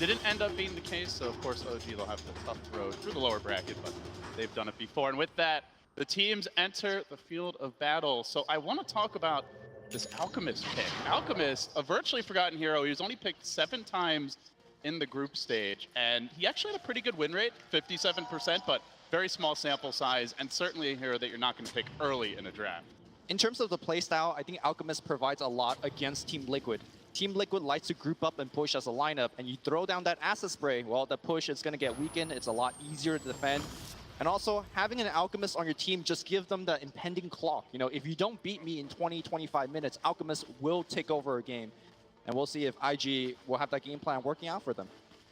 Didn't end up being the case, so of course OG will have the tough road through the lower bracket, but they've done it before. And with that, the teams enter the field of battle. So I want to talk about this Alchemist pick. Alchemist, a virtually forgotten hero. He was only picked 7 times in the group stage, and he actually had a pretty good win rate, 57%, but very small sample size, and certainly a hero that you're not going to pick early in a draft. In terms of the playstyle, I think Alchemist provides a lot against Team Liquid. Team Liquid likes to group up and push as a lineup, and you throw down that acid spray, well, the push is going to get weakened. It's a lot easier to defend. And also, having an Alchemist on your team just gives them the impending clock. You know, if you don't beat me in 20, 25 minutes, Alchemist will take over a game. And we'll see if IG will have that game plan working out for them.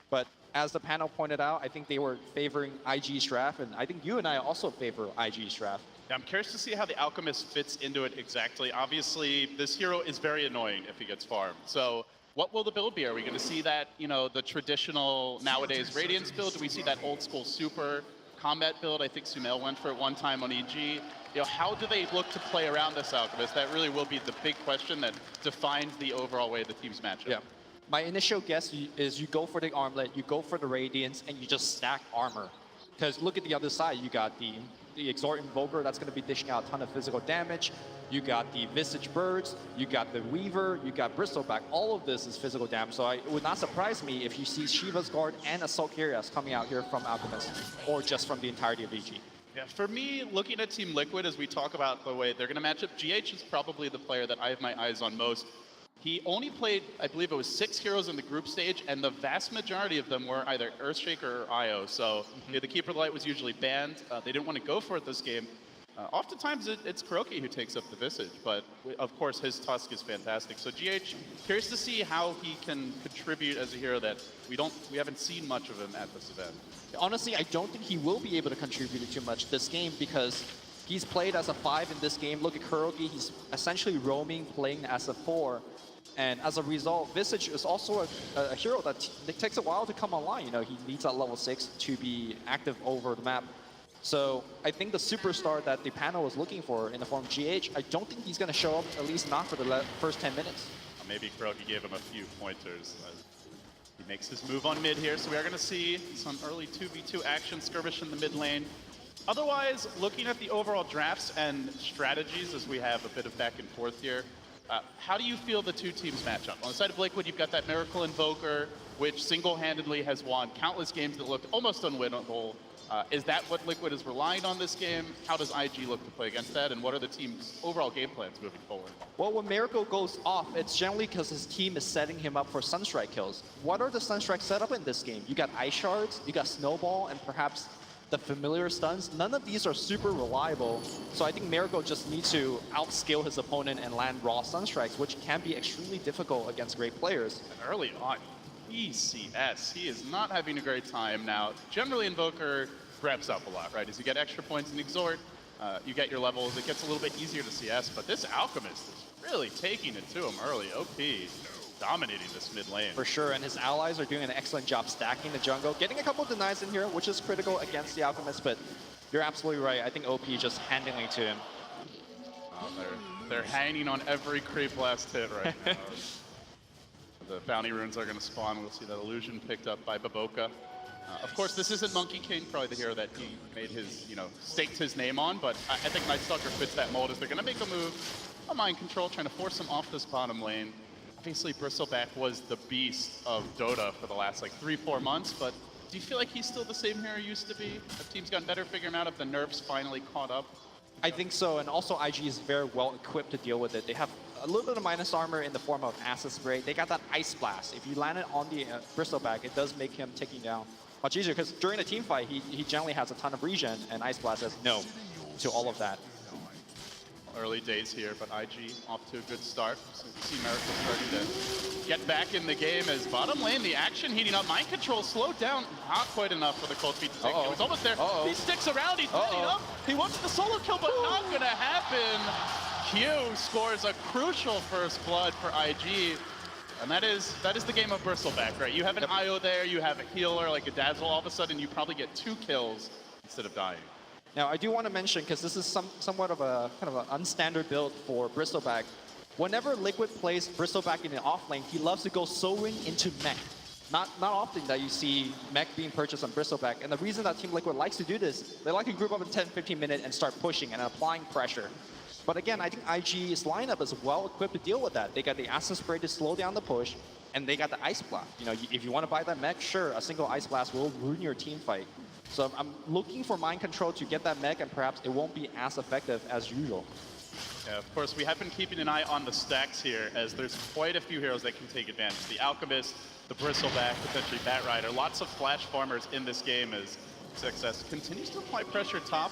But as the panel pointed out, I think they were favoring IG's draft, and I think you and I also favor IG's draft. Yeah, I'm curious to see how the Alchemist fits into it exactly. Obviously, this hero is very annoying if he gets farmed. So what will the build be? Are we going to see that, you know, the traditional nowadays Radiance build? Do we see that old school super combat build? I think Sumail went for it one time on EG. You know, how do they look to play around this Alchemist? That really will be the big question that defines the overall way the teams match up. Yeah. My initial guess is you go for the armlet, you go for the Radiance, and you just stack armor. Because look at the other side, you got the Exort Invoker that's going to be dishing out a ton of physical damage. You got the Visage Birds, you got the Weaver, you got Bristleback. All of this is physical damage, so it would not surprise me if you see Shiva's Guard and Assault Kyrios coming out here from Alchemist, or just from the entirety of EG. Yeah, for me, looking at Team Liquid, as we talk about the way they're going to match up, GH is probably the player that I have my eyes on most. He only played, I believe it was 6 heroes in the group stage, and the vast majority of them were either Earthshaker or IO. So the Keeper of the Light was usually banned. They didn't want to go for it this game. Oftentimes it's Kuroki who takes up the Visage, but of course his Tusk is fantastic. So GH, curious to see how he can contribute as a hero that we haven't seen much of him at this event. Honestly, I don't think he will be able to contribute too much this game because he's played as a 5 in this game. Look at Kuroki, he's essentially roaming, playing as a 4. And as a result, Visage is also a hero that takes a while to come online. You know, he needs at level 6 to be active over the map. So I think the superstar that the panel was looking for in the form of GH, I don't think he's going to show up, at least not for the first 10 minutes. Maybe Kuroki gave him a few pointers. He makes his move on mid here, so we are going to see some early 2v2 action, skirmish in the mid lane. Otherwise, looking at the overall drafts and strategies as we have a bit of back and forth here, how do you feel the two teams match up? On the side of Liquid, you've got that Miracle Invoker, which single-handedly has won countless games that looked almost unwinnable. Is that what Liquid is relying on this game? How does IG look to play against that? And what are the team's overall game plans moving forward? Well, when Miracle goes off, it's generally because his team is setting him up for Sunstrike kills. What are the Sunstrike set up in this game? You got Ice Shards, you got Snowball, and perhaps the familiar stuns. None of these are super reliable, so I think Miracle just needs to outscale his opponent and land raw Sunstrikes, which can be extremely difficult against great players. And early on, ECS, he is not having a great time now. Generally, Invoker grabs up a lot, right? As you get extra points in Exort, you get your levels, it gets a little bit easier to CS, but this Alchemist is really taking it to him early. OP dominating this mid lane. For sure, and his allies are doing an excellent job stacking the jungle, getting a couple of denies in here, which is critical against the Alchemist, but you're absolutely right. I think OP just handing it to him. Oh, they're hanging on every creep last hit right now. The bounty runes are going to spawn. We'll see that illusion picked up by Baboka. Of course, this isn't Monkey King, probably the hero that he made his, staked his name on, but I think Night Stalker fits that mold as they're going to make a move on mind control, trying to force him off this bottom lane. Obviously, Bristleback was the beast of Dota for the last, 3-4 months, but do you feel like he's still the same hero he used to be? Have teams gotten better figuring him out if the nerfs finally caught up? I think so, and also IG is very well equipped to deal with it. They have a little bit of minus armor in the form of Acid Spray. They got that Ice Blast. If you land it on the Bristleback, it does make him taking down much easier, because during a team fight, he generally has a ton of regen, and Ice Blast says no to all of that. Early days here, but IG off to a good start. So you see Miracle starting to get back in the game as bottom lane, the action heating up. Mind control slowed down, not quite enough for the cold feet to take. It was almost there. He sticks around, he's ready up. He wants the solo kill, but not gonna happen. Q scores a crucial first blood for IG. And that is the game of Bristleback, right? You have an IO there, you have a healer like a Dazzle, all of a sudden you probably get 2 kills instead of dying. Now, I do want to mention, because this is somewhat of a kind of an unstandard build for Bristleback. Whenever Liquid plays Bristleback in the off lane, he loves to go Soul Ring into mech. Not often that you see mech being purchased on Bristleback. And the reason that Team Liquid likes to do this, they like to group up in 10-15 minutes and start pushing and applying pressure. But again, I think IG's lineup is well equipped to deal with that. They got the Acid Spray to slow down the push, and they got the Ice Blast. You know, if you want to buy that mech, sure, a single Ice Blast will ruin your team fight. So I'm looking for Mind Control to get that mech, and perhaps it won't be as effective as usual. Yeah, of course, we have been keeping an eye on the stacks here, as there's quite a few heroes that can take advantage. The Alchemist, the Bristleback, potentially Bat Rider. Lots of flash farmers in this game as Success continues to apply pressure top.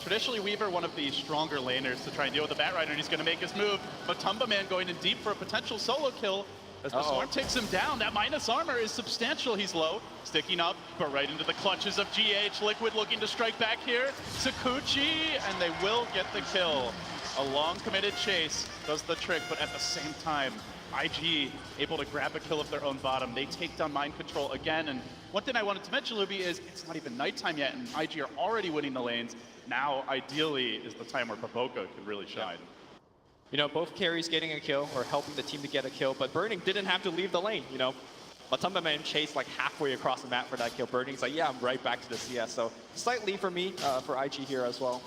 Traditionally, Weaver, one of the stronger laners to try and deal with the Bat Rider, and he's going to make his move. Matumba Man going in deep for a potential solo kill. As the Swarm takes him down, that minus armor is substantial. He's low, sticking up, but right into the clutches of GH. Liquid looking to strike back here. Sakuchi, and they will get the kill. A long committed chase does the trick, but at the same time, IG able to grab a kill of their own bottom. They take down Mind Control again, and one thing I wanted to mention, Luby, is it's not even nighttime yet, and IG are already winning the lanes. Now, ideally, is the time where Baboka can really shine. You know, both carries getting a kill or helping the team to get a kill, but Burning didn't have to leave the lane, you know. Matumba Man chased like halfway across the map for that kill. Burning's like, yeah, I'm right back to the CS. So slight lead for me, for IG here as well.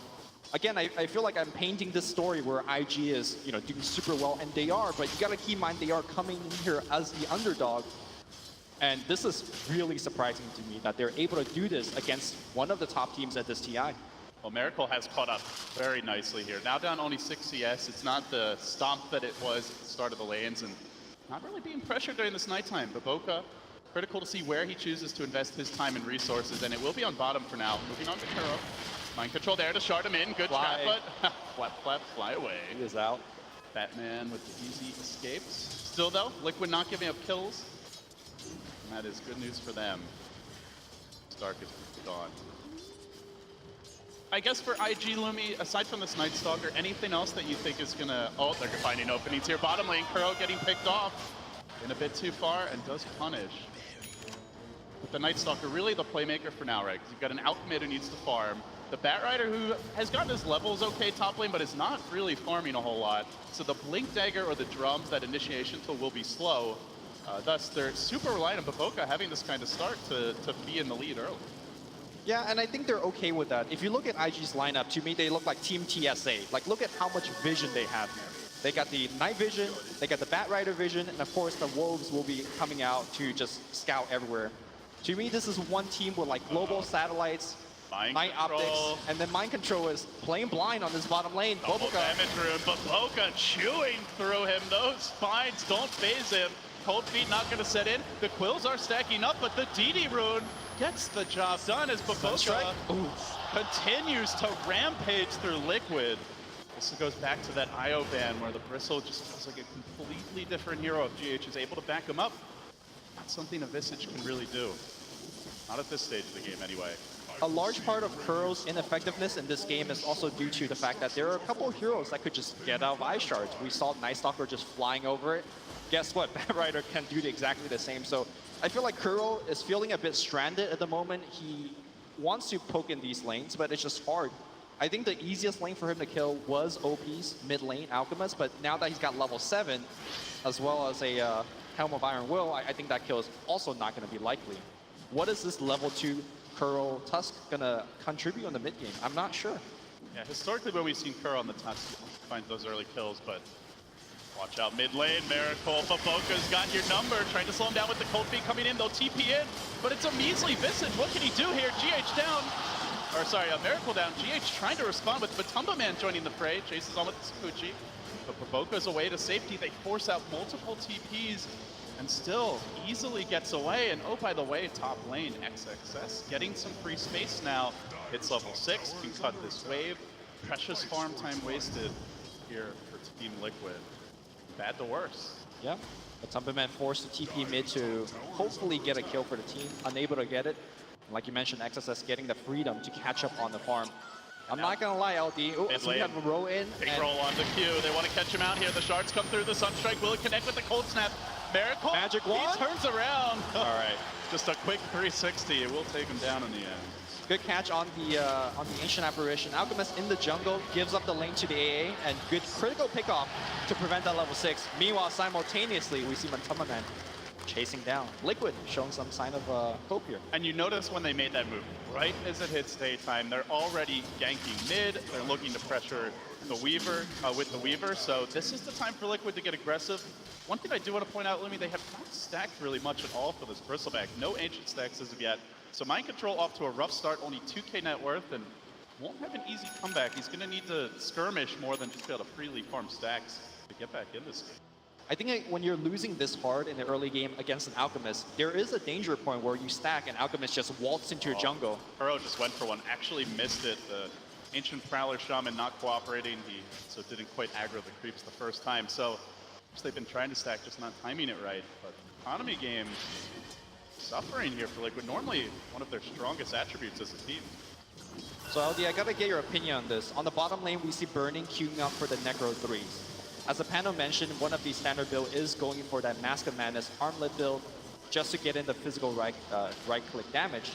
Again, I feel like I'm painting this story where IG is, you know, doing super well, and they are, but you gotta keep in mind they are coming in here as the underdog. And this is really surprising to me that they're able to do this against one of the top teams at this TI. Well, Miracle has caught up very nicely here. Now down only 6 CS. It's not the stomp that it was at the start of the lanes, and not really being pressured during this nighttime. Baboka, critical to see where he chooses to invest his time and resources, and it will be on bottom for now. Moving on to Kuro. Mind Control there to shard him in. Good trap, but flap, flap, fly away. He is out. Batman with the easy escapes. Still though, Liquid not giving up kills. And that is good news for them. Stark is gone. I guess for IG, Lumi, aside from this Night Stalker, anything else that you think is gonna... Oh, they're finding openings here. Bottom lane, Kuro getting picked off. In a bit too far and does punish. With the Night Stalker, really the playmaker for now, right? Because you've got an outcommit who needs to farm. The Bat Rider, who has gotten his levels okay top lane, but is not really farming a whole lot. So the Blink Dagger or the drums, that initiation tool will be slow. Thus, they're super reliant on Baboka having this kind of start to be in the lead early. Yeah, and I think they're okay with that. If you look at IG's lineup, to me, they look like Team TSA. Like, look at how much vision they have here. They got the night vision, they got the Bat Rider vision, and of course, the Wolves will be coming out to just scout everywhere. To me, this is one team with like global satellites, night optics, and then Mind Control is playing blind on this bottom lane. Double damage rune, Baboka chewing through him. Those spines don't phase him. Cold Feet not going to set in. The Quills are stacking up, but the DD rune gets the job done as Baboka continues to rampage through Liquid. This goes back to that IO ban where the Bristle just feels like a completely different hero if GH is able to back him up. Not something a Visage can really do. Not at this stage of the game anyway. A large part of Kuro's ineffectiveness in this game is also due to the fact that there are a couple of heroes that could just get out of Ice Shards. We saw Night Stalker just flying over it. Guess what? Bat Rider can do exactly the same. So I feel like Kuro is feeling a bit stranded at the moment. He wants to poke in these lanes, but it's just hard. I think the easiest lane for him to kill was OP's mid lane, Alchemist, but now that he's got level 7, as well as a Helm of Iron Will, I think that kill is also not going to be likely. What is this level 2 Kuro Tusk gonna contribute on the mid game? I'm not sure. Yeah, historically when we've seen Kuro on the Tusk find those early kills, but watch out mid lane, Miracle. Baboka's got your number, trying to slow him down with the Cold Feet coming in. They'll TP in, but it's a measly Visage. What can he do here? GH down, or sorry, Miracle down. GH trying to respond with Matumba Man joining the fray. Chases on with the Sakuchi, but Baboka's away to safety. They force out multiple TPs. And still easily gets away. And oh, by the way, top lane, XXS getting some free space now. It's level 6, can cut this wave. Precious farm time wasted here for Team Liquid. Bad to worse. Yeah, Matumba Man forced to TP mid to hopefully get a kill for the team. Unable to get it. Like you mentioned, XSS getting the freedom to catch up on the farm. I'm not gonna lie, LD. Oh, so we have a roll in. Big roll on the Q. They want to catch him out here. The shards come through. The Sunstrike will connect with the Cold Snap. Miracle. Magic wand. He turns around. All right, just a quick 360. It will take him down in the end. Good catch on the Ancient Apparition. Alchemist in the jungle gives up the lane to the AA, and good critical pickoff to prevent that level 6. Meanwhile, simultaneously, we see Matumba Man chasing down. Liquid showing some sign of hope here. And you notice when they made that move, right as it hits daytime, they're already ganking mid. They're looking to pressure the Weaver with the Weaver. So this is the time for Liquid to get aggressive. One thing I do want to point out, Lumi, they have not stacked really much at all for this Bristleback. No ancient stacks as of yet. So Mind Control off to a rough start, only 2k net worth, and won't have an easy comeback. He's going to need to skirmish more than just be able to freely farm stacks to get back in this game. I think when you're losing this hard in the early game against an Alchemist, there is a danger point where you stack and Alchemist just waltz into your jungle. Kuro just went for one, actually missed it. The Ancient Prowler Shaman not cooperating, so didn't quite aggro the creeps the first time. So they've been trying to stack, just not timing it right. But economy game, suffering here for Liquid. Normally one of their strongest attributes as a team. So LD, I gotta get your opinion on this. On the bottom lane, we see Burning queuing up for the Necro 3s. As the panel mentioned, one of these standard build is going for that Mask of Madness armlet build just to get in the physical right-click damage.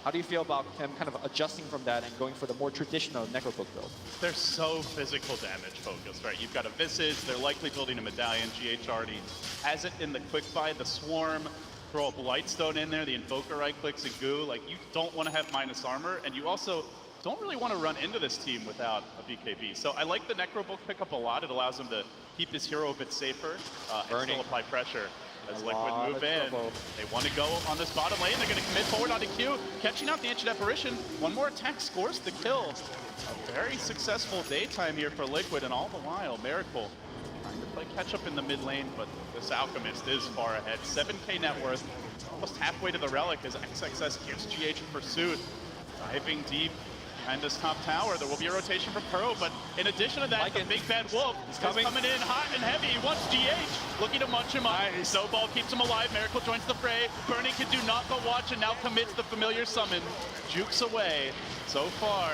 How do you feel about him kind of adjusting from that and going for the more traditional Necrobook build? They're so physical damage focused, right? You've got a Visage, they're likely building a Medallion. GH already has it in the quick buy, the Swarm, throw a Blightstone in there, the Invoker right-clicks a Goo. Like, you don't want to have minus armor, and you also don't really want to run into this team without a BKB. So I like the Necrobook pickup a lot. It allows him to keep his hero a bit safer and still apply pressure as Liquid move in. They want to go on this bottom lane. They're going to commit forward onto Q, catching out the Ancient Apparition. One more attack scores the kill. A very successful daytime here for Liquid, and all the while, Miracle trying to play catch up in the mid lane, but this Alchemist is far ahead. 7k net worth, almost halfway to the Relic as XXS gives GH a pursuit. Diving deep behind this top tower. There will be a rotation from Kuro, but in addition to that, the big bad wolf is coming in hot and heavy. He wants GH, looking to munch him up. Snowball keeps him alive. Miracle joins the fray. Burning can do not but watch and now commits the familiar summon. Jukes away. So far,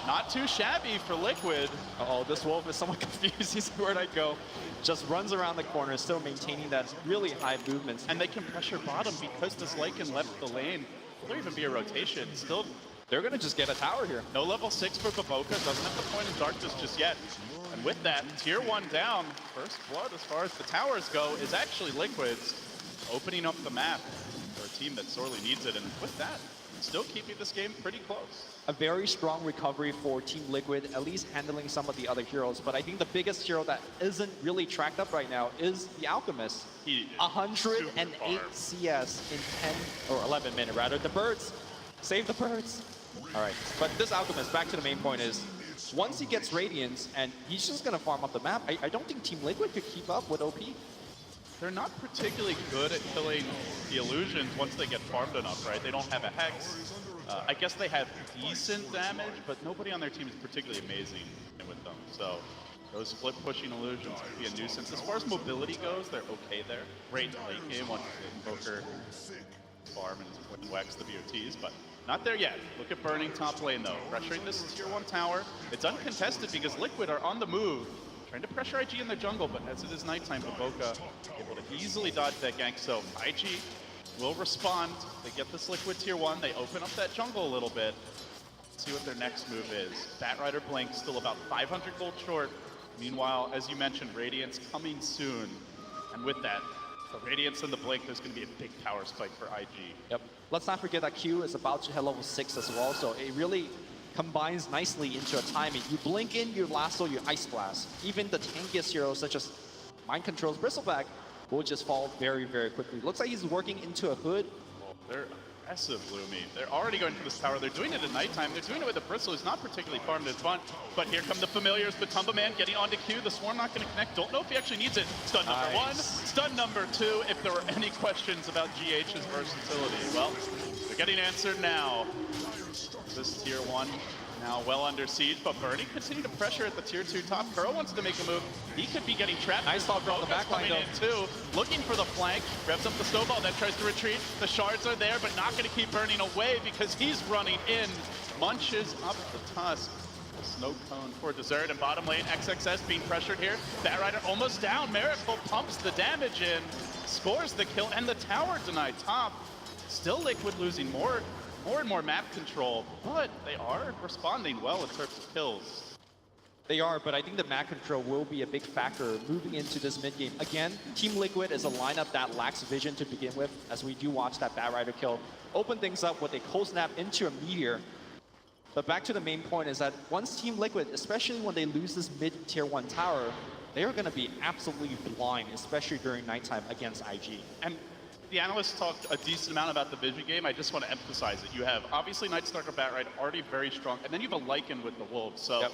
not too shabby for Liquid. Uh-oh, this wolf is somewhat confused. He's where'd I go? Just runs around the corner, still maintaining that really high movement. And they can pressure bottom because this Lycan left the lane. Will there even be a rotation? Still, they're going to just get a tower here. no level 6 for Baboka, doesn't have the point in darkness just yet. And with that, tier 1 down, first blood as far as the towers go is actually Liquid's, opening up the map for a team that sorely needs it. And with that, still keeping this game pretty close. A very strong recovery for Team Liquid, at least handling some of the other heroes. But I think the biggest hero that isn't really tracked up right now is the Alchemist. 108 CS in 10 or 11 minutes rather. The birds, save the birds. All right, but this Alchemist, back to the main point, is once he gets Radiance and he's just gonna farm up the map, I don't think Team Liquid could keep up with OP. They're not particularly good at killing the illusions once they get farmed enough, right? They don't have a Hex. I guess they have decent damage, but nobody on their team is particularly amazing with them. So those split pushing illusions could be a nuisance. As far as mobility goes, they're okay there. Great late game once the Invoker farm and wax the BOTs, but not there yet. Look at Burning top lane though. Pressuring this tier 1 tower. It's uncontested because Liquid are on the move. Trying to pressure IG in their jungle, but as it is nighttime, Baboka able to easily dodge that gank. So IG will respond. They get this Liquid tier 1. They open up that jungle a little bit. Let's see what their next move is. Batrider Blink still about 500 gold short. Meanwhile, as you mentioned, Radiance coming soon. And with that, the Radiance and the Blink, there's going to be a big tower spike for IG. Yep. Let's not forget that Q is about to hit level 6 as well, so it really combines nicely into a timing. You blink in, you lasso, you Ice Blast. Even the tankiest heroes such as Mind Control's Bristleback will just fall very, very quickly. Looks like he's working into a hood. Well, they're aggressive, Lumi. They're already going for this tower. They're doing it at nighttime. They're doing it with a Bristle who's not particularly farmed in front. But here come the familiars. The Tumba Man getting onto Q. The Swarm not going to connect. Don't know if he actually needs it. Stun number 1. Stun number 2. If there were any questions about GH's versatility, well, they're getting answered now. This tier 1 now well under siege, but Burning continue to pressure at the tier 2 top. Kuro wants to make a move. He could be getting trapped. Nice talk on the back line in too. Looking for the flank. Revs up the snowball, then tries to retreat. The shards are there, but not going to keep Burning away because he's running in. Munches up the tusk. The snow cone for dessert, and bottom lane XXS being pressured here. Batrider almost down. Miracle pumps the damage in, scores the kill, and the tower denied top. Still Liquid losing more and more map control, but they are responding well in terms of kills. They are, but I think the map control will be a big factor moving into this mid game. Again, Team Liquid is a lineup that lacks vision to begin with, as we do watch that Bat Rider kill open things up with a cold snap into a meteor. But back to the main point is that once Team Liquid, especially when they lose this mid tier 1 tower, they are going to be absolutely blind, especially during nighttime against IG. And the analysts talked a decent amount about the vision game. I just want to emphasize it. You have obviously Night Stalker Bat Ride already very strong, and then you have a Lycan with the Wolves. So Yep.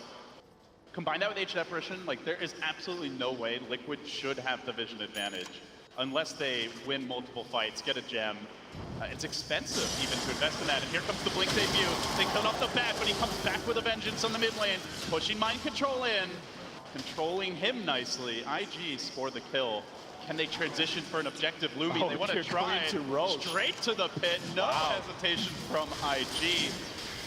combine that with Aged Apparition, like there is absolutely no way Liquid should have the vision advantage unless they win multiple fights, get a gem. It's expensive even to invest in that. And here comes the Blink debut. They cut off the bat, but he comes back with a vengeance on the mid lane, pushing Mind Control in, controlling him nicely. IG score the kill. Can they transition for an objective? Lumi, they want to try straight to the pit. No hesitation from IG.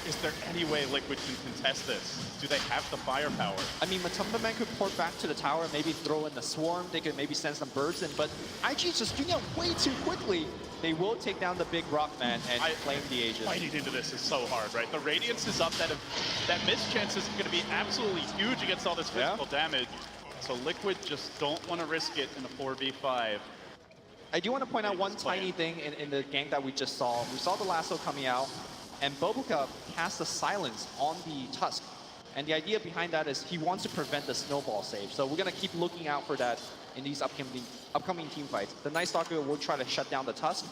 Is there any way Liquid can contest this? Do they have the firepower? I mean, Matumba Man could port back to the tower, maybe throw in the swarm. They could maybe send some birds in, but IG is just doing it way too quickly. They will take down the big rock man and claim the Aegis. Fighting into this is so hard, right? The Radiance is up. That miss chance is going to be absolutely huge against all this physical damage. So Liquid just don't want to risk it in a 4v5. I do want to point out one tiny thing in the gank that we just saw. We saw the lasso coming out, and Bobuka cast a silence on the Tusk. And the idea behind that is he wants to prevent the snowball save. So we're going to keep looking out for that in these upcoming team fights. The Night Stalker will try to shut down the Tusk,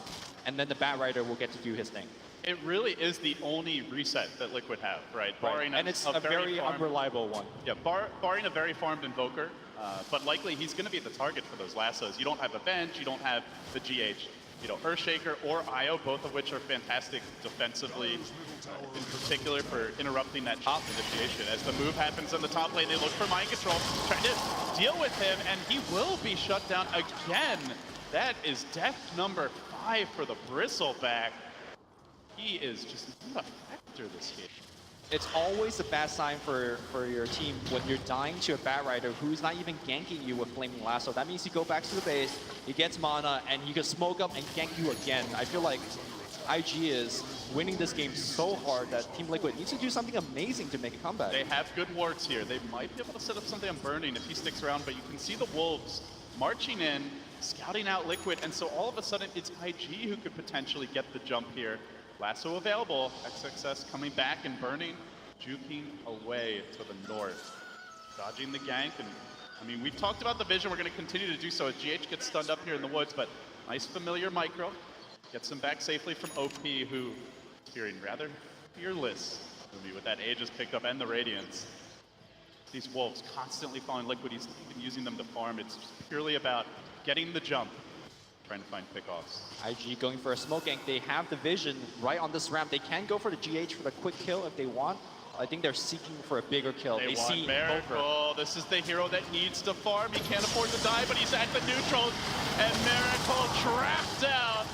and then the Bat Rider will get to do his thing. It really is the only reset that Liquid have, right? Barring and it's a very unreliable one. Yeah, barring a very farmed Invoker, but likely he's going to be the target for those lassos. You don't have Avenge, you don't have the GH. You know, Earthshaker or Io, both of which are fantastic defensively, in particular for interrupting that top initiation. As the move happens on the top lane, they look for Mind Control, trying to deal with him, and he will be shut down again. That is death number 5 for the Bristleback. He is just not a factor this game. It's always a bad sign for your team when you're dying to a Bat Rider who's not even ganking you with Flaming Lasso. That means you go back to the base, he gets mana, and he can smoke up and gank you again. I feel like IG is winning this game so hard that Team Liquid needs to do something amazing to make a comeback. They have good wards here. They might be able to set up something on Burning if he sticks around, but you can see the Wolves marching in, scouting out Liquid, and so all of a sudden it's IG who could potentially get the jump here. Lasso available, XXS coming back and Burning, juking away to the north. Dodging the gank, and I mean, we've talked about the vision, we're gonna continue to do so as GH gets stunned up here in the woods, but nice familiar micro. Gets him back safely from OP, who is fearing rather fearless. With that Aegis picked up and the Radiance. These Wolves constantly following Liquid, he's been using them to farm. It's just purely about getting the jump. Trying to find pickoffs. IG going for a smoke gank. They have the vision right on this ramp. They can go for the GH for the quick kill if they want. I think they're seeking for a bigger kill. They see Miracle. This is the hero that needs to farm. He can't afford to die, but he's at the neutral. And Miracle trapped out.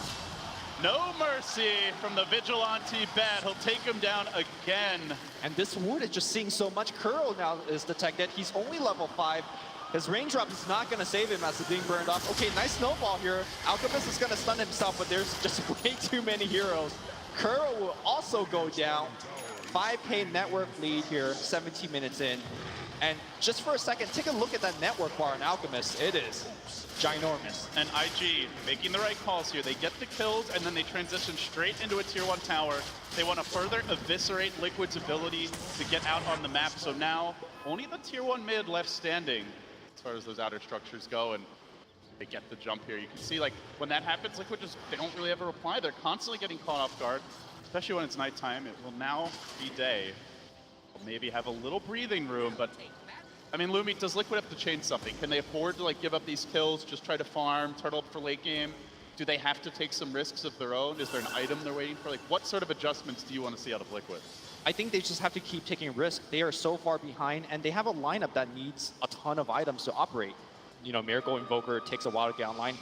No mercy from the Vigilante Bat. He'll take him down again. And this ward is just seeing so much. Curl now is detected. He's only level 5. His raindrop is not going to save him as he's being burned off. Okay, nice snowball here. Alchemist is going to stun himself, but there's just way too many heroes. Curl will also go down. 5K network lead here, 17 minutes in. And just for a second, take a look at that network bar in Alchemist. It is ginormous. And IG making the right calls here. They get the kills, and then they transition straight into a tier 1 tower. They want to further eviscerate Liquid's ability to get out on the map. So now, only the tier 1 mid left standing as far as those outer structures go, and they get the jump here. You can see, like, when that happens, Liquid just, they don't really ever reply. They're constantly getting caught off guard, especially when it's nighttime. It will now be day. They'll maybe have a little breathing room, but I mean, Lumi, does Liquid have to change something? Can they afford to, like, give up these kills, just try to farm, turtle up for late game? Do they have to take some risks of their own? Is there an item they're waiting for? Like, what sort of adjustments do you want to see out of Liquid? I think they just have to keep taking risks. They are so far behind, and they have a lineup that needs a ton of items to operate. You know, Miracle Invoker takes a while to get online.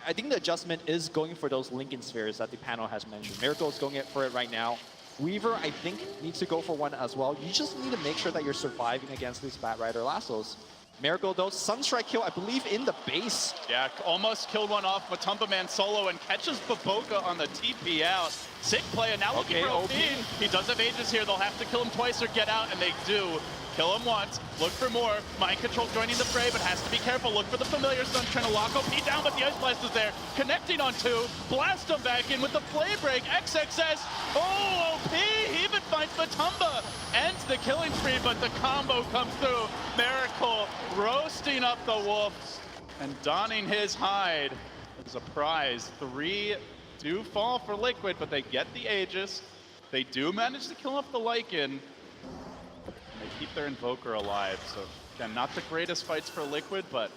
I think the adjustment is going for those Lincoln Spheres that the panel has mentioned. Miracle is going for it right now. Weaver, I think, needs to go for one as well. You just need to make sure that you're surviving against these Bat Rider lassos. Miracle though, Sunstrike kill, I believe, in the base. Yeah, almost killed one off Matumba Man solo and catches Baboka on the TP out. Sick play, and now looking for OP. He does have Aegis here. They'll have to kill him twice or get out, and they do. Kill him once, look for more. Mind Control joining the fray, but has to be careful. Look for the Familiar Stun, trying to lock OP down, but the Ice Blast is there. Connecting on two, blast him back in with the Flame Break. XXS, oh, OP, he even finds Matumba. Ends the killing spree, but the combo comes through. Miracle roasting up the Wolves and donning his hide as a prize. 3 do fall for Liquid, but they get the Aegis. They do manage to kill off the Lycan. They keep their Invoker alive, so again, not the greatest fights for Liquid, but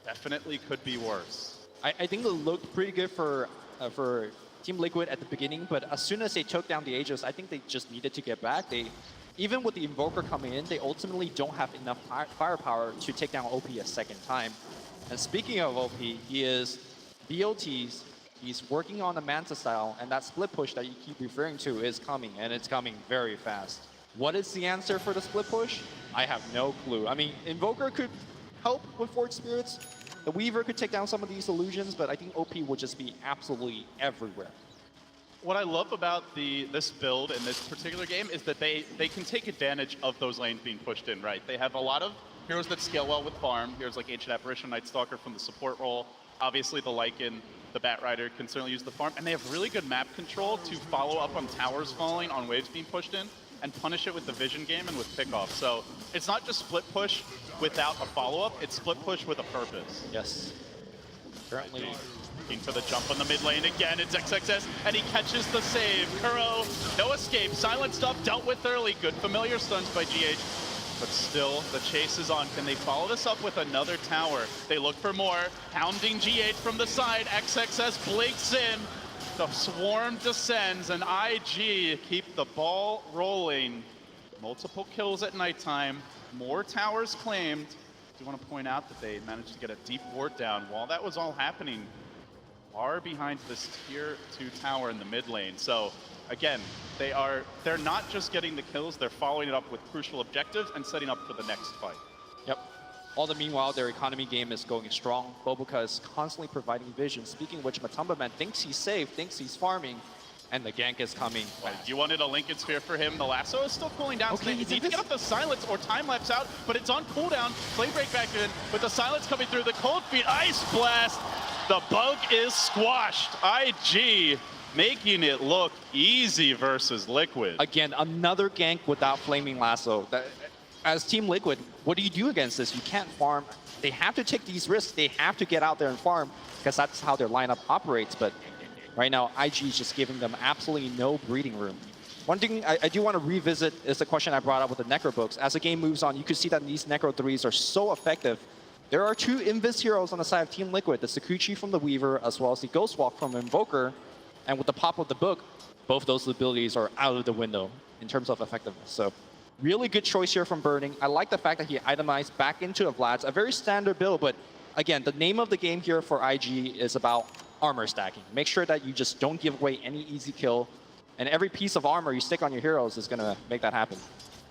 definitely could be worse. I think it looked pretty good for Team Liquid at the beginning, but as soon as they took down the Aegis, I think they just needed to get back. Even with the Invoker coming in, they ultimately don't have enough firepower to take down OP a second time. And speaking of OP, he is BOTs, he's working on the Manta style, and that split push that you keep referring to is coming, and it's coming very fast. What is the answer for the split push? I have no clue. I mean, Invoker could help with Forge Spirits. The Weaver could take down some of these illusions, but I think OP will just be absolutely everywhere. What I love about this build in this particular game is that they can take advantage of those lanes being pushed in, right? They have a lot of heroes that scale well with farm. Heroes like Ancient Apparition, Night Stalker from the support role. Obviously the Lycan, the Bat Rider can certainly use the farm. And they have really good map control to follow up on towers falling, on waves being pushed in, and punish it with the vision game and with pickoff. So it's not just split push without a follow-up, it's split push with a purpose. Yes. Currently looking for the jump on the mid lane again, it's XXS, and he catches the save. Kuro, no escape, silent stuff dealt with early, good familiar stuns by GH. But still, the chase is on. Can they follow this up with another tower? They look for more, hounding GH from the side, XXS blinks in. The swarm descends, and IG keep the ball rolling. Multiple kills at nighttime, more towers claimed. I do want to point out that they managed to get a deep ward down. While that was all happening, far behind this tier 2 tower in the mid lane. So again, they're not just getting the kills, they're following it up with crucial objectives and setting up for the next fight. Yep. All the meanwhile, their economy game is going strong. Boboka is constantly providing vision. Speaking of which, Matumba Man thinks he's safe, thinks he's farming, and the gank is coming. You wanted a Lincoln Sphere for him. The lasso is still cooling down. Okay, so they need to get up the silence or time lapse out, but it's on cooldown. Flame break back in with the silence coming through. The cold feet, Ice Blast. The bug is squashed. IG making it look easy versus Liquid. Again, another gank without Flaming Lasso. As Team Liquid, what do you do against this? You can't farm. They have to take these risks. They have to get out there and farm because that's how their lineup operates. But right now, IG is just giving them absolutely no breathing room. One thing I do want to revisit is the question I brought up with the Necro books. As the game moves on, you can see that these Necro 3s are so effective. There are 2 Invis heroes on the side of Team Liquid, the Sakuchi from the Weaver, as well as the Ghostwalk from Invoker. And with the pop of the book, both those abilities are out of the window in terms of effectiveness. So really good choice here from Burning. I like the fact that he itemized back into a Vlad's, a very standard build, but again, the name of the game here for IG is about armor stacking. Make sure that you just don't give away any easy kill, and every piece of armor you stick on your heroes is gonna make that happen.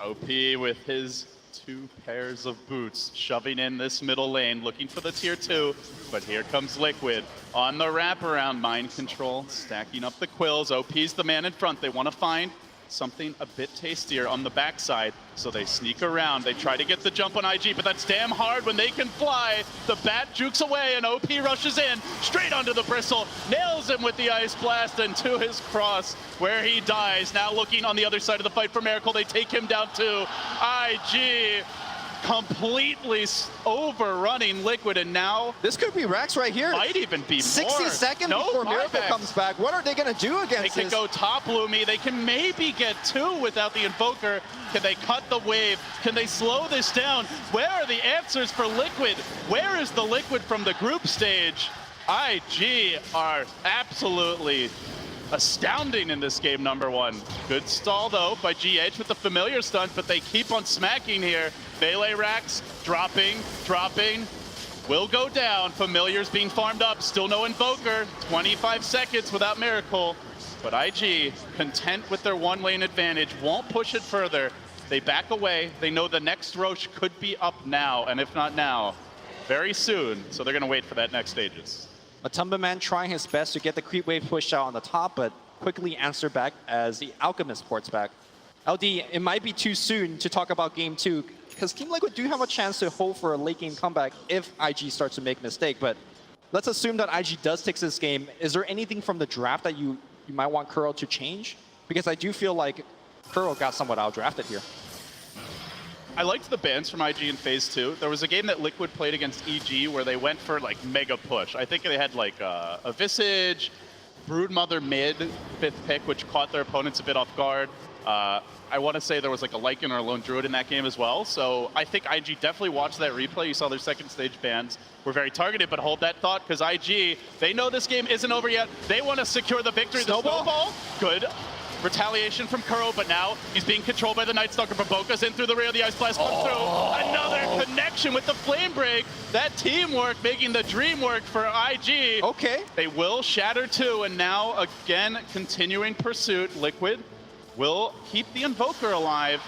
OP with his 2 pairs of boots, shoving in this middle lane, looking for the tier 2, but here comes Liquid on the wraparound. Mind Control, stacking up the quills. OP's the man in front. They want to find something a bit tastier on the backside, so they sneak around. They try to get the jump on IG, but that's damn hard when they can fly. The bat jukes away, and OP rushes in, straight onto the bristle, nails him with the Ice Blast, and to his cross, where he dies. Now looking on the other side of the fight for Miracle, they take him down too. IG completely overrunning Liquid, and now this could be Rax right here. Might even be 60 more. seconds No before Miracle buybacks. comes back. What are they going to do against They can this? go top Lumi. They can maybe get 2 without the Invoker. Can they cut the wave? Can they slow this down? Where are the answers for Liquid? Where is the Liquid from the group stage? IG are absolutely astounding in this game, number 1. Good stall, though, by GH with the familiar stunt, but they keep on smacking here. Melee Rax dropping, will go down. Familiars being farmed up, still no Invoker. 25 seconds without Miracle. But IG, content with their 1 lane advantage, won't push it further. They back away. They know the next Roche could be up now, and if not now, very soon. So they're going to wait for that next stages. Matumba Man trying his best to get the creep wave pushed out on the top, but quickly answer back as the Alchemist ports back. LD, it might be too soon to talk about game 2, because Team Liquid do have a chance to hold for a late game comeback if IG starts to make a mistake, but let's assume that IG does take this game. Is there anything from the draft that you might want Kuro to change? Because I do feel like Kuro got somewhat outdrafted here. I liked the bans from IG in Phase 2. There was a game that Liquid played against EG where they went for like mega push. I think they had like a Visage, Broodmother mid, 5th pick, which caught their opponents a bit off guard. I want to say there was like a Lycan or a Lone Druid in that game as well. So I think IG definitely watched that replay. You saw their second stage bans were very targeted, but hold that thought because IG, they know this game isn't over yet. They want to secure the victory. Snowball? The snowball, good. Retaliation from Kuro, but now he's being controlled by the Night Stalker. Baboka's in through the rear, the Ice Blast comes through. Another connection with the Flame Break. That teamwork making the dream work for IG. Okay. They will shatter 2, and now again, continuing pursuit. Liquid will keep the Invoker alive,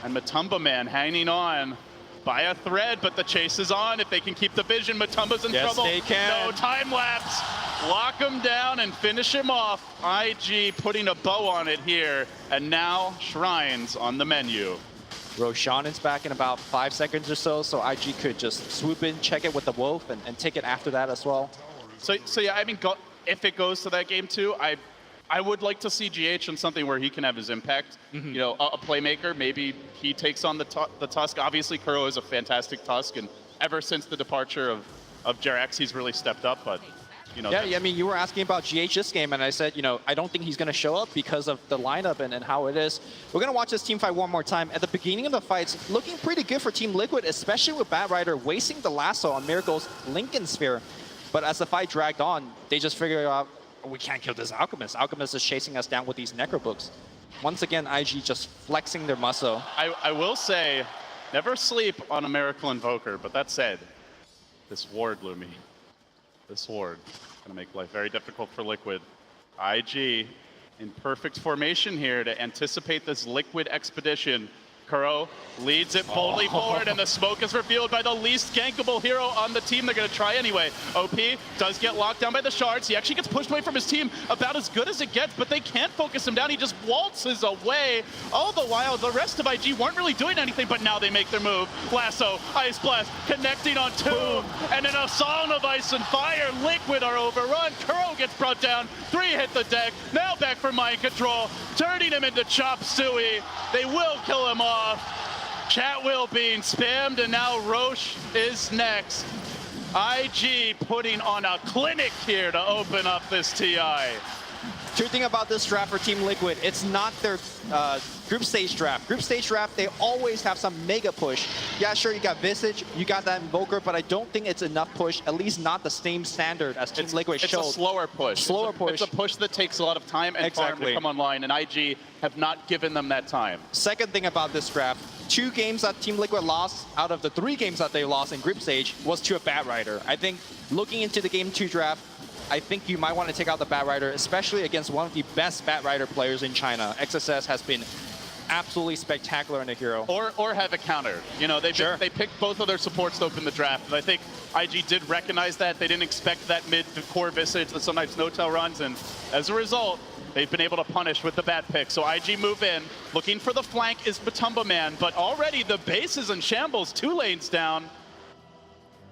and Matumba Man hanging on by a thread, but the chase is on. If they can keep the vision, Matumba's in trouble. Yes, they can. No time lapse. Lock him down and finish him off. IG putting a bow on it here, and now Shrines on the menu. Roshan is back in about 5 seconds or so, so IG could just swoop in, check it with the Wolf, and take it after that as well. So yeah, I mean, if it goes to that game too, I would like to see GH on something where he can have his impact. You know, a playmaker, maybe he takes on the Tusk. Obviously, Kuro is a fantastic Tusk, and ever since the departure of Jarex, he's really stepped up, but you know. Yeah, I mean, you were asking about GH this game, and I said, you know, I don't think he's going to show up because of the lineup and how it is. We're going to watch this team fight one more time. At the beginning of the fights, looking pretty good for Team Liquid, especially with Batrider wasting the lasso on Miracle's Lincoln Sphere. But as the fight dragged on, they just figured out, we can't kill this Alchemist. Alchemist is chasing us down with these Necro Books. Once again, IG just flexing their muscle. I will say, never sleep on a Miracle Invoker, but that said, this ward, Lumi, this ward, gonna make life very difficult for Liquid. IG in perfect formation here to anticipate this Liquid expedition. Kuro leads it boldly forward, and the smoke is revealed by the least gankable hero on the team. They're going to try anyway. OP does get locked down by the shards. He actually gets pushed away from his team, about as good as it gets, but they can't focus him down. He just waltzes away. All the while, the rest of IG weren't really doing anything, but now they make their move. Lasso, Ice Blast, connecting on 2, and in a song of ice and fire, Liquid are overrun. Kuro gets brought down. 3 hit the deck. Now back for mind control, turning him into Chop Suey. They will kill him off. Chat wheel being spammed, and now Roche is next. IG putting on a clinic here to open up this TI. True thing about this draft for Team Liquid, it's not their group stage draft. Group stage draft, they always have some mega push. Yeah, sure, you got Visage, you got that Invoker, but I don't think it's enough push, at least not the same standard as Team Liquid showed. It's a slower push. Push. It's a push that takes a lot of time and farm to come online, and IG have not given them that time. Second thing about this draft, 2 games that Team Liquid lost out of the 3 games that they lost in group stage was to a Batrider. I think looking into the game 2 draft, I think you might want to take out the Batrider, especially against one of the best Batrider players in China. XSS has been absolutely spectacular in a hero. Or have a counter. You know, they picked both of their supports to open the draft, and I think IG did recognize that. They didn't expect that mid-core Visage that sometimes No-Tail runs, and as a result, they've been able to punish with the bad pick. So IG move in. Looking for the flank is Matumba Man, but already the base is in shambles. 2 lanes down.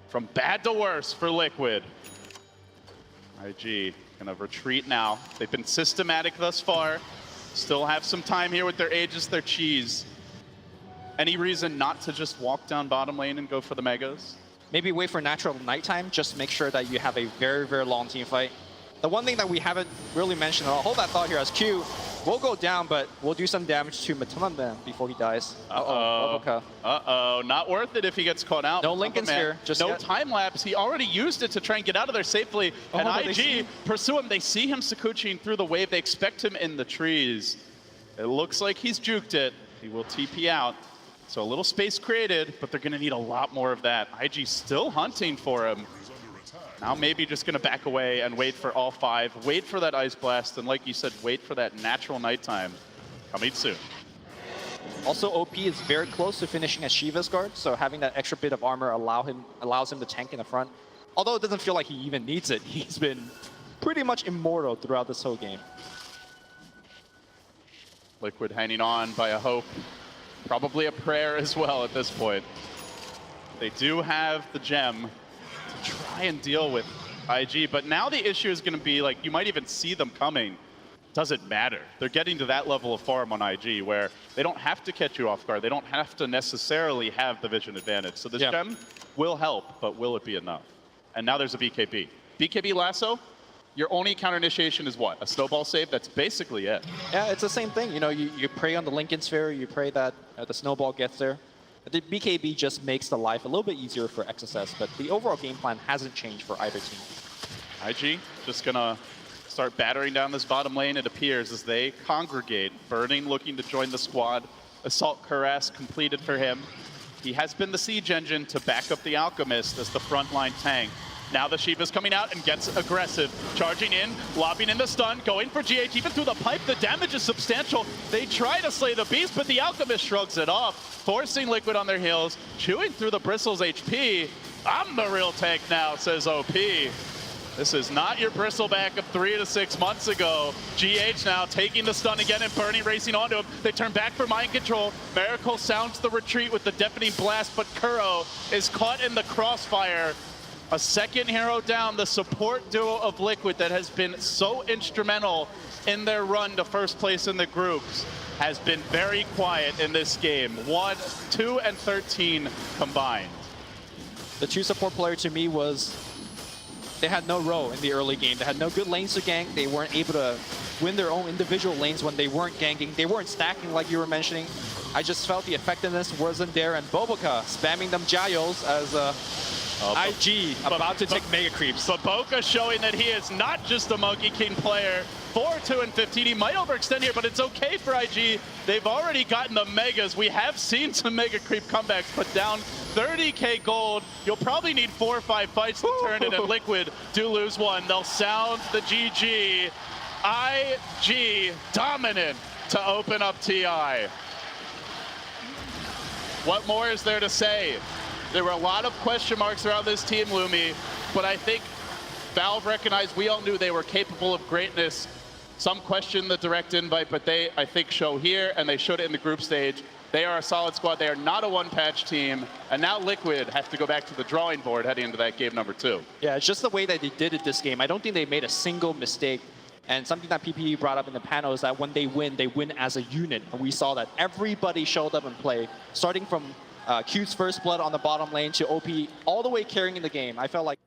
From bad to worse for Liquid. IG gonna retreat now. They've been systematic thus far. Still have some time here with their Aegis, their cheese. Any reason not to just walk down bottom lane and go for the megas? Maybe wait for natural nighttime, just to make sure that you have a very, very long team fight. The one thing that we haven't really mentioned, I'll hold that thought here as Q, we'll go down, but we'll do some damage to Matumba before he dies. Not worth it if he gets caught out. No Lincoln Sphere. Just no time lapse. He already used it to try and get out of there safely. And IG pursue him. They see him Sakuchiing through the wave. They expect him in the trees. It looks like he's juked it. He will TP out. So a little space created, but they're going to need a lot more of that. IG still hunting for him. Now maybe just going to back away and wait for all 5. Wait for that Ice Blast, and like you said, wait for that natural nighttime coming soon. Also, OP is very close to finishing as Shiva's guard, so having that extra bit of armor allows him to tank in the front. Although it doesn't feel like he even needs it. He's been pretty much immortal throughout this whole game. Liquid hanging on by a hope. Probably a prayer as well at this point. They do have the gem to try and deal with IG, but now the issue is going to be, like, you might even see them coming. Doesn't matter. They're getting to that level of farm on IG where they don't have to catch you off guard. They don't have to necessarily have the vision advantage. So this gem will help, but will it be enough? And now there's a BKB. BKB lasso, your only counter initiation is what? A snowball save? That's basically it. Yeah, it's the same thing. You know, you pray on the Lincoln Sphere, you pray that the snowball gets there. The BKB just makes the life a little bit easier for XSS, but the overall game plan hasn't changed for either team. IG just gonna start battering down this bottom lane, it appears, as they congregate. Burning looking to join the squad. Assault Cuirass completed for him. He has been the siege engine to back up the Alchemist as the frontline tank. Now the Shiva's coming out and gets aggressive. Charging in, lobbing in the stun, going for GH, even through the pipe. The damage is substantial. They try to slay the beast, but the Alchemist shrugs it off, forcing Liquid on their heels, chewing through the Bristle's HP. I'm the real tank now, says OP. This is not your bristleback of 3 to 6 months ago. GH now taking the stun again and Burning racing onto him. They turn back for mind control. Miracle sounds the retreat with the deafening blast, but Kuro is caught in the crossfire. A second hero down, the support duo of Liquid that has been so instrumental in their run to first place in the groups has been very quiet in this game. 1, 2, and 13 combined. The two support player to me was they had no row in the early game. They had no good lanes to gank. They weren't able to win their own individual lanes when they weren't ganking. They weren't stacking like you were mentioning. I just felt the effectiveness wasn't there, and Boboka spamming them Jayos as IG about to take mega creeps. Boboka showing that he is not just a Monkey King player. 4, 2, and 15. He might overextend here, but it's okay for IG. They've already gotten the megas. We have seen some mega creep comebacks, but down 30k gold. You'll probably need 4 or 5 fights to turn it, and Liquid do lose one. They'll sound the GG. IG dominant to open up TI. What more is there to say? There were a lot of question marks around this team, Lumi, but I think Valve recognized, we all knew they were capable of greatness. Some question the direct invite, but they, I think, show here, and they showed it in the group stage. They are a solid squad. They are not a one-patch team. And now Liquid have to go back to the drawing board heading into that game number 2. Yeah, it's just the way that they did it this game. I don't think they made a single mistake. And something that PPE brought up in the panel is that when they win as a unit. And we saw that everybody showed up and played, starting from Q's first blood on the bottom lane to OP all the way carrying in the game. I felt like